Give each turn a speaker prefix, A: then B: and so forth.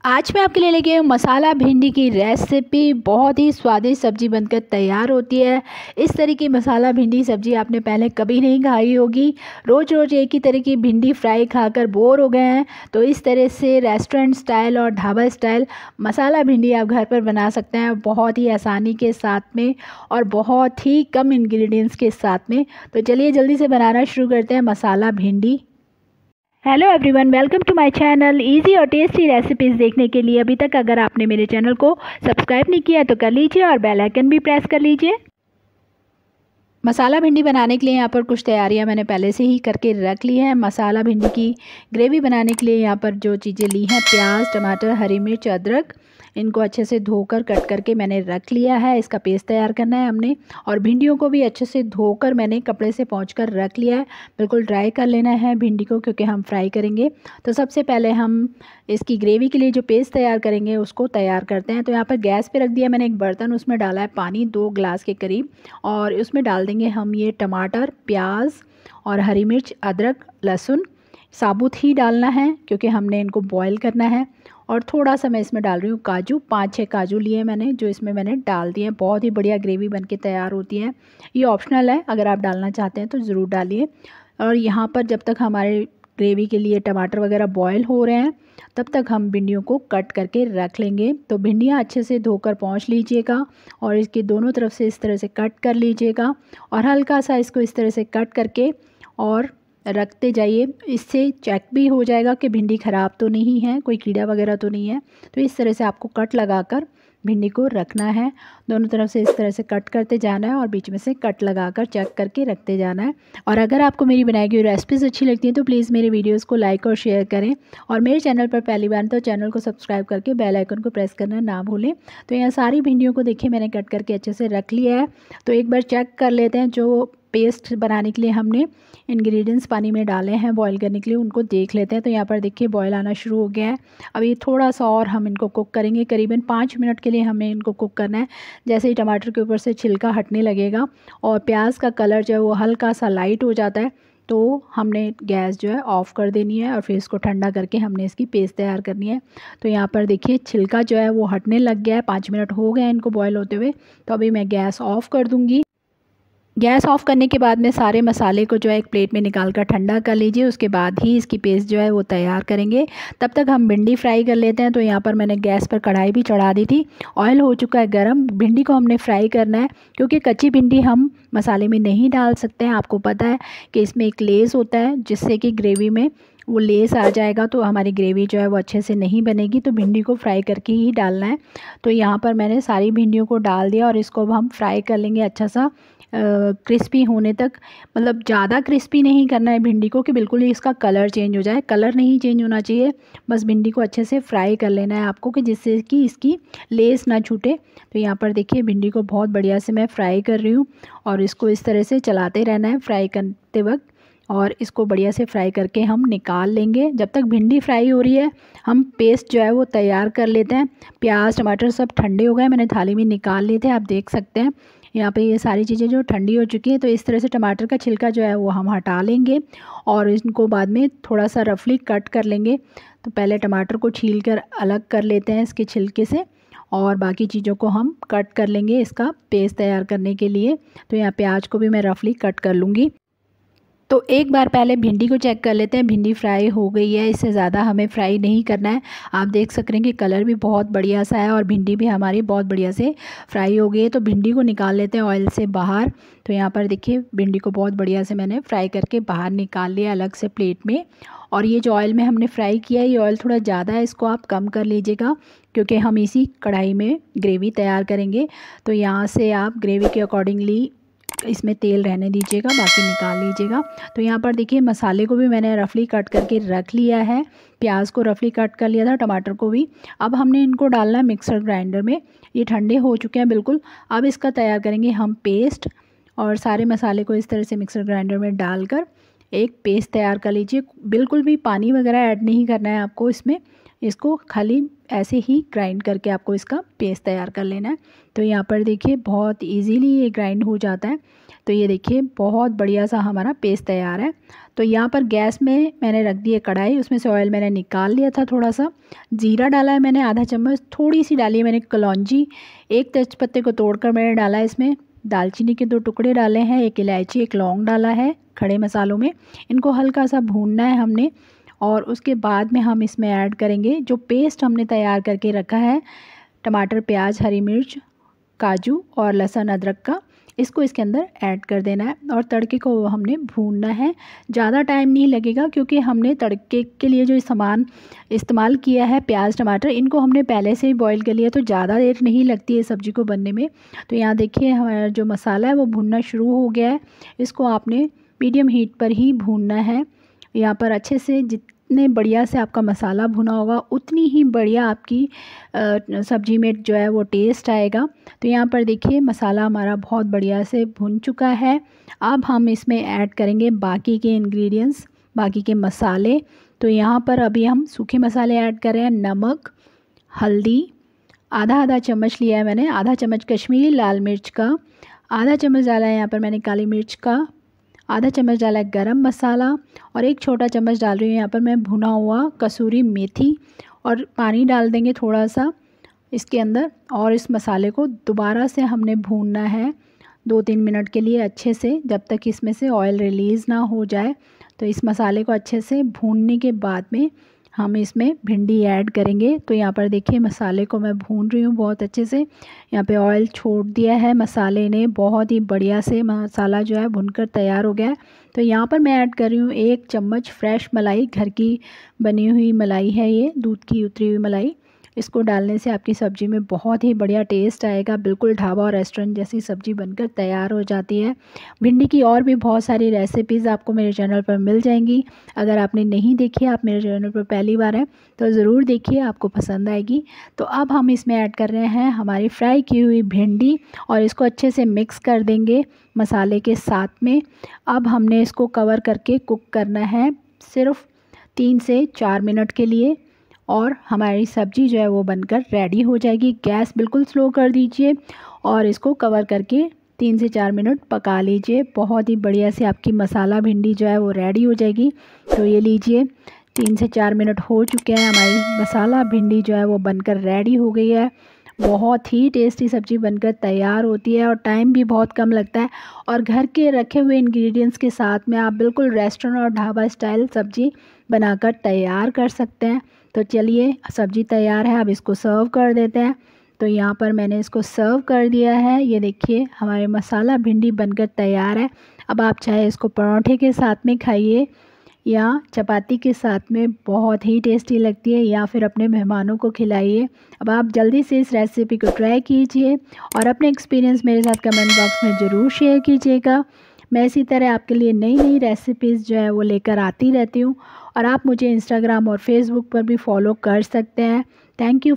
A: आज मैं आपके लिए लेके आई हूँ मसाला भिंडी की रेसिपी। बहुत ही स्वादिष्ट सब्जी बनकर तैयार होती है। इस तरह की मसाला भिंडी सब्जी आपने पहले कभी नहीं खाई होगी। रोज़ रोज़ एक ही तरह की भिंडी फ्राई खाकर बोर हो गए हैं, तो इस तरह से रेस्टोरेंट स्टाइल और ढाबा स्टाइल मसाला भिंडी आप घर पर बना सकते हैं, बहुत ही आसानी के साथ में और बहुत ही कम इंग्रेडिएंट्स के साथ में। तो चलिए जल्दी से बनाना शुरू करते हैं masala bhindi. Hello everyone, welcome to my channel. Easy और टेस्टी रेसिपीज़ देखने के लिए अभी तक अगर आपने मेरे चैनल को सब्सक्राइब नहीं किया तो कर लीजिए और बेल आइकन भी प्रेस कर लीजिए। मसाला भिंडी बनाने के लिए यहाँ पर कुछ तैयारियाँ मैंने पहले से ही करके रख ली है। मसाला भिंडी की ग्रेवी बनाने के लिए यहाँ पर जो चीज़ें ली हैं, प्याज, टमाटर, हरी मिर्च, अदरक, इनको अच्छे से धोकर कट करके मैंने रख लिया है। इसका पेस्ट तैयार करना है हमने। और भिंडियों को भी अच्छे से धोकर मैंने कपड़े से पोंछ कर रख लिया है। बिल्कुल ड्राई कर लेना है भिंडी को, क्योंकि हम फ्राई करेंगे। तो सबसे पहले हम इसकी ग्रेवी के लिए जो पेस्ट तैयार करेंगे उसको तैयार करते हैं। तो यहाँ पर गैस पे रख दिया मैंने एक बर्तन, उसमें डाला है पानी 2 गिलास के करीब, और उसमें डाल देंगे हम ये टमाटर, प्याज और हरी मिर्च, अदरक, लहसुन साबुत ही डालना है क्योंकि हमने इनको बॉईल करना है। और थोड़ा सा मैं इसमें डाल रही हूँ काजू, 5-6 काजू लिए मैंने, जो इसमें मैंने डाल दिए। बहुत ही बढ़िया ग्रेवी बनके तैयार होती है। ये ऑप्शनल है, अगर आप डालना चाहते हैं तो ज़रूर डालिए। और यहाँ पर जब तक हमारे ग्रेवी के लिए टमाटर वगैरह बॉयल हो रहे हैं तब तक हम भिंडियों को कट करके रख लेंगे। तो भिंडियाँ अच्छे से धोकर पोंछ लीजिएगा और इसकी दोनों तरफ से इस तरह से कट कर लीजिएगा और हल्का सा इसको इस तरह से कट करके और रखते जाइए। इससे चेक भी हो जाएगा कि भिंडी ख़राब तो नहीं है, कोई कीड़ा वगैरह तो नहीं है। तो इस तरह से आपको कट लगाकर भिंडी को रखना है। दोनों तरफ से इस तरह से कट करते जाना है और बीच में से कट लगाकर चेक करके रखते जाना है। और अगर आपको मेरी बनाई गई रेसिपीज़ अच्छी लगती हैं तो प्लीज़ मेरे वीडियोस को लाइक और शेयर करें। और मेरे चैनल पर पहली बार तो चैनल को सब्सक्राइब करके बेल आइकन को प्रेस करना ना भूलें। तो यहाँ सारी भिंडियों को देखिए मैंने कट करके अच्छे से रख लिया है। तो एक बार चेक कर लेते हैं, जो पेस्ट बनाने के लिए हमने इंग्रेडिएंट्स पानी में डाले हैं बॉईल करने के लिए, उनको देख लेते हैं। तो यहाँ पर देखिए बॉईल आना शुरू हो गया है। अभी थोड़ा सा और हम इनको कुक करेंगे, करीबन 5 मिनट के लिए हमें इनको कुक करना है। जैसे ही टमाटर के ऊपर से छिलका हटने लगेगा और प्याज का कलर जो है वो हल्का सा लाइट हो जाता है, तो हमने गैस जो है ऑफ़ कर देनी है और फिर इसको ठंडा करके हमने इसकी पेस्ट तैयार करनी है। तो यहाँ पर देखिए छिलका जो है वो हटने लग गया है, 5 मिनट हो गए हैं इनको बॉयल होते हुए। तो अभी मैं गैस ऑफ़ कर दूँगी। गैस ऑफ़ करने के बाद में सारे मसाले को जो है एक प्लेट में निकाल कर ठंडा कर लीजिए। उसके बाद ही इसकी पेस्ट जो है वो तैयार करेंगे। तब तक हम भिंडी फ्राई कर लेते हैं। तो यहाँ पर मैंने गैस पर कढ़ाई भी चढ़ा दी थी, ऑयल हो चुका है गरम। भिंडी को हमने फ्राई करना है क्योंकि कच्ची भिंडी हम मसाले में नहीं डाल सकते हैं। आपको पता है कि इसमें एक लेस होता है जिससे कि ग्रेवी में वो लेस आ जाएगा, तो हमारी ग्रेवी जो है वो अच्छे से नहीं बनेगी। तो भिंडी को फ्राई करके ही डालना है। तो यहाँ पर मैंने सारी भिंडियों को डाल दिया और इसको अब हम फ्राई कर लेंगे अच्छा सा क्रिस्पी होने तक। मतलब ज़्यादा क्रिस्पी नहीं करना है भिंडी को कि बिल्कुल ही इसका कलर चेंज हो जाए। कलर नहीं चेंज होना चाहिए, बस भिंडी को अच्छे से फ्राई कर लेना है आपको, कि जिससे कि इसकी लेस ना छूटे। तो यहाँ पर देखिए भिंडी को बहुत बढ़िया से मैं फ्राई कर रही हूँ और इसको इस तरह से चलाते रहना है फ्राई करते वक्त। और इसको बढ़िया से फ्राई करके हम निकाल लेंगे। जब तक भिंडी फ्राई हो रही है हम पेस्ट जो है वो तैयार कर लेते हैं। प्याज, टमाटर सब ठंडे हो गए, मैंने थाली में निकाल लिए थे। आप देख सकते हैं यहाँ पे ये सारी चीज़ें जो ठंडी हो चुकी हैं। तो इस तरह से टमाटर का छिलका जो है वो हम हटा लेंगे और इनको बाद में थोड़ा सा रफली कट कर लेंगे। तो पहले टमाटर को छील कर अलग कर लेते हैं इसके छिलके से, और बाकी चीज़ों को हम कट कर लेंगे इसका पेस्ट तैयार करने के लिए। तो यहाँ प्याज को भी मैं रफली कट कर लूँगी। तो एक बार पहले भिंडी को चेक कर लेते हैं, भिंडी फ्राई हो गई है। इससे ज़्यादा हमें फ्राई नहीं करना है। आप देख सक रहे हैं कि कलर भी बहुत बढ़िया सा है और भिंडी भी हमारी बहुत बढ़िया से फ्राई हो गई है। तो भिंडी को निकाल लेते हैं ऑयल से बाहर। तो यहाँ पर देखिए भिंडी को बहुत बढ़िया से मैंने फ्राई करके बाहर निकाल लिया अलग से प्लेट में। और ये जो ऑयल में हमने फ्राई किया है, ये ऑयल थोड़ा ज़्यादा है, इसको आप कम कर लीजिएगा क्योंकि हम इसी कढ़ाई में ग्रेवी तैयार करेंगे। तो यहाँ से आप ग्रेवी के अकॉर्डिंगली इसमें तेल रहने दीजिएगा, बाकी निकाल लीजिएगा। तो यहाँ पर देखिए मसाले को भी मैंने रफली कट करके रख लिया है। प्याज को रफली कट कर लिया था, टमाटर को भी। अब हमने इनको डालना है मिक्सर ग्राइंडर में। ये ठंडे हो चुके हैं बिल्कुल। अब इसका तैयार करेंगे हम पेस्ट, और सारे मसाले को इस तरह से मिक्सर ग्राइंडर में डालकर एक पेस्ट तैयार कर लीजिए। बिल्कुल भी पानी वगैरह ऐड नहीं करना है आपको इसमें, इसको खाली ऐसे ही ग्राइंड करके आपको इसका पेस्ट तैयार कर लेना है। तो यहाँ पर देखिए बहुत इजीली ये ग्राइंड हो जाता है। तो ये देखिए बहुत बढ़िया सा हमारा पेस्ट तैयार है। तो यहाँ पर गैस में मैंने रख दी है कढ़ाई, उसमें से ऑयल मैंने निकाल लिया था। थोड़ा सा जीरा डाला है मैंने आधा चम्मच, थोड़ी सी डाली है मैंने कलौंजी, एक तेजपत्ते को तोड़कर मैंने डाला है इसमें, दालचीनी के 2 टुकड़े डाले हैं, एक इलायची, एक लौंग डाला है खड़े मसालों में। इनको हल्का सा भूनना है हमने और उसके बाद में हम इसमें ऐड करेंगे जो पेस्ट हमने तैयार करके रखा है, टमाटर, प्याज, हरी मिर्च, काजू और लहसुन अदरक का। इसको इसके अंदर ऐड कर देना है और तड़के को हमने भूनना है। ज़्यादा टाइम नहीं लगेगा क्योंकि हमने तड़के के लिए जो सामान इस्तेमाल किया है, प्याज, टमाटर, इनको हमने पहले से ही बॉईल कर लिया, तो ज़्यादा देर नहीं लगती है सब्ज़ी को बनने में। तो यहाँ देखिए हमारा जो मसाला है वो भुनना शुरू हो गया है। इसको आपने मीडियम हीट पर ही भूनना है। यहाँ पर अच्छे से जितने बढ़िया से आपका मसाला भुना होगा उतनी ही बढ़िया आपकी सब्ज़ी में जो है वो टेस्ट आएगा। तो यहाँ पर देखिए मसाला हमारा बहुत बढ़िया से भुन चुका है। अब हम इसमें ऐड करेंगे बाकी के इंग्रेडिएंट्स, बाकी के मसाले। तो यहाँ पर अभी हम सूखे मसाले ऐड कर रहे हैं। नमक, हल्दी आधा चम्मच लिया है मैंने, आधा चम्मच कश्मीरी लाल मिर्च का, आधा चम्मच डाला है यहाँ पर मैंने काली मिर्च का, आधा चम्मच डाला है गरम मसाला और एक छोटा चम्मच डाल रही हूँ यहाँ पर मैं भुना हुआ कसूरी मेथी। और पानी डाल देंगे थोड़ा सा इसके अंदर और इस मसाले को दोबारा से हमने भूनना है 2-3 मिनट के लिए अच्छे से, जब तक इसमें से ऑयल रिलीज़ ना हो जाए। तो इस मसाले को अच्छे से भूनने के बाद में हम इसमें भिंडी ऐड करेंगे। तो यहाँ पर देखिए मसाले को मैं भून रही हूँ बहुत अच्छे से। यहाँ पे ऑयल छोड़ दिया है मसाले ने, बहुत ही बढ़िया से मसाला जो है भुनकर तैयार हो गया है। तो यहाँ पर मैं ऐड कर रही हूँ 1 चम्मच फ्रेश मलाई, घर की बनी हुई मलाई है ये, दूध की उतरी हुई मलाई। इसको डालने से आपकी सब्ज़ी में बहुत ही बढ़िया टेस्ट आएगा, बिल्कुल ढाबा और रेस्टोरेंट जैसी सब्ज़ी बनकर तैयार हो जाती है। भिंडी की और भी बहुत सारी रेसिपीज़ आपको मेरे चैनल पर मिल जाएंगी। अगर आपने नहीं देखी, आप मेरे चैनल पर पहली बार हैं तो ज़रूर देखिए, आपको पसंद आएगी। तो अब हम इसमें ऐड कर रहे हैं हमारी फ्राई की हुई भिंडी और इसको अच्छे से मिक्स कर देंगे मसाले के साथ में। अब हमने इसको कवर करके कुक करना है सिर्फ 3 से 4 मिनट के लिए और हमारी सब्ज़ी जो है वो बनकर रेडी हो जाएगी। गैस बिल्कुल स्लो कर दीजिए और इसको कवर करके 3 से 4 मिनट पका लीजिए। बहुत ही बढ़िया से आपकी मसाला भिंडी जो है वो रेडी हो जाएगी। तो ये लीजिए 3 से 4 मिनट हो चुके हैं, हमारी मसाला भिंडी जो है वो बनकर रेडी हो गई है। बहुत ही टेस्टी सब्ज़ी बनकर तैयार होती है और टाइम भी बहुत कम लगता है और घर के रखे हुए इंग्रेडिएंट्स के साथ में आप बिल्कुल रेस्टोरेंट और ढाबा स्टाइल सब्ज़ी बनाकर तैयार कर सकते हैं। तो चलिए सब्ज़ी तैयार है, अब इसको सर्व कर देते हैं। तो यहाँ पर मैंने इसको सर्व कर दिया है। ये देखिए हमारे मसाला भिंडी बनकर तैयार है। अब आप चाहे इसको पराठे के साथ में खाइए या चपाती के साथ में, बहुत ही टेस्टी लगती है, या फिर अपने मेहमानों को खिलाइए। अब आप जल्दी से इस रेसिपी को ट्राई कीजिए और अपने एक्सपीरियंस मेरे साथ कमेंट बॉक्स में ज़रूर शेयर कीजिएगा। मैं इसी तरह आपके लिए नई नई रेसिपीज़ जो है वो लेकर आती रहती हूँ और आप मुझे इंस्टाग्राम और फेसबुक पर भी फॉलो कर सकते हैं। Thank you.